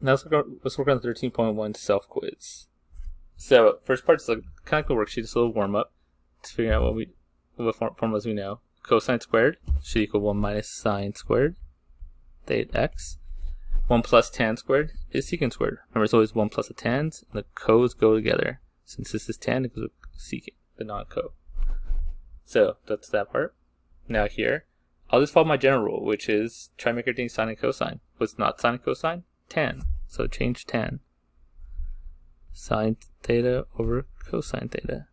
Now let's work on 13.1 self quiz. So first part is like kind of like a worksheet, just a little warm up to figure out what formulas we know. Cosine squared should equal 1 minus sine squared theta x. 1 plus tan squared is secant squared. Remember, it's always 1 plus the tans, and the cos go together. Since this is tan, it goes with secant, the non-co. So that's that part. Now here, I'll just follow my general rule, which is try to make everything sine and cosine. What's not sine and cosine? Tan. So change tan. Sine theta over cosine theta.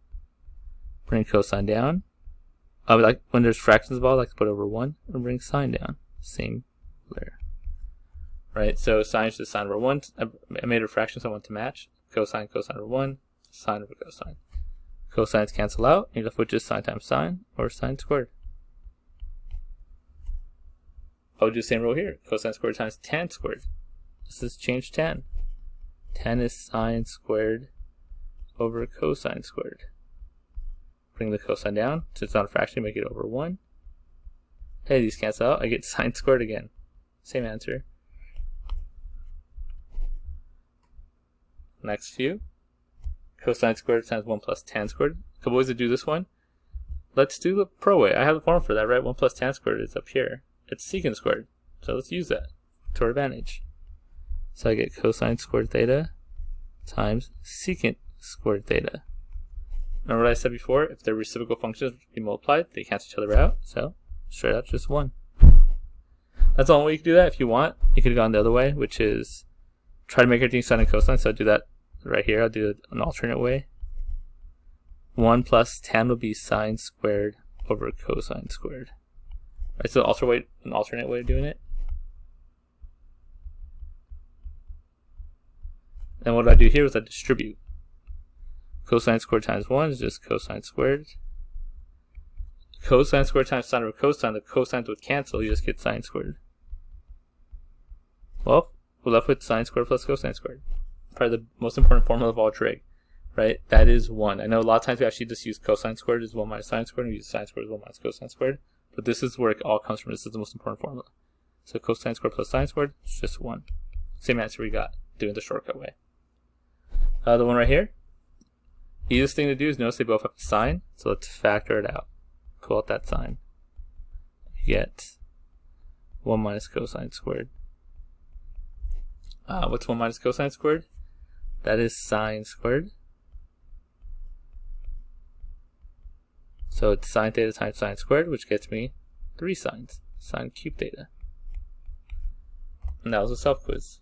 Bring cosine down. Like when there's fractions involved, I like to put over 1 and bring sine down. Same there. Right, so sine is just sine over 1. I made a fraction, so I want to match. Cosine over 1, sine over cosine. Cosines cancel out, and you're left with just sine times sine, or sine squared. I'll do the same rule here. Cosine squared times tan squared. This is change tan. Tan is sine squared over cosine squared. Bring the cosine down. Since it's not a fraction, make it over 1. Hey, these cancel out. I get sine squared again. Same answer. Next few. Cosine squared times 1 plus tan squared. A couple ways to do this one. Let's do the pro way. I have a formula for that, right? 1 plus tan squared is up here. It's secant squared. So let's use that to our advantage. So I get cosine squared theta times secant squared theta. Remember what I said before? If they're reciprocal functions be multiplied, they cancel each other out. So straight out just 1. That's the only way you can do that. If you want, you could have gone the other way, which is try to make everything sine and cosine. So I'll do that right here. I'll do it an alternate way. 1 plus tan will be sine squared over cosine squared. Right, so an alternate way of doing it. And what I do here is I distribute. Cosine squared times 1 is just cosine squared. Cosine squared times sine over cosine, the cosines would cancel, you just get sine squared. Well, we're left with sine squared plus cosine squared. Probably the most important formula of all trig, right? That is 1. I know a lot of times we actually just use cosine squared as 1 minus sine squared, and we use sine squared as 1 minus cosine squared. But this is where it all comes from. This is the most important formula. So cosine squared plus sine squared is just 1. Same answer we got, doing the shortcut way. The one right here. Easiest thing to do is notice they both have a sign, so let's factor it out. Pull out that sign. You get 1 minus cosine squared. What's 1 minus cosine squared? That is sine squared. So it's sine theta times sine squared, which gets me 3 sines. Sine cubed theta. And that was a self quiz.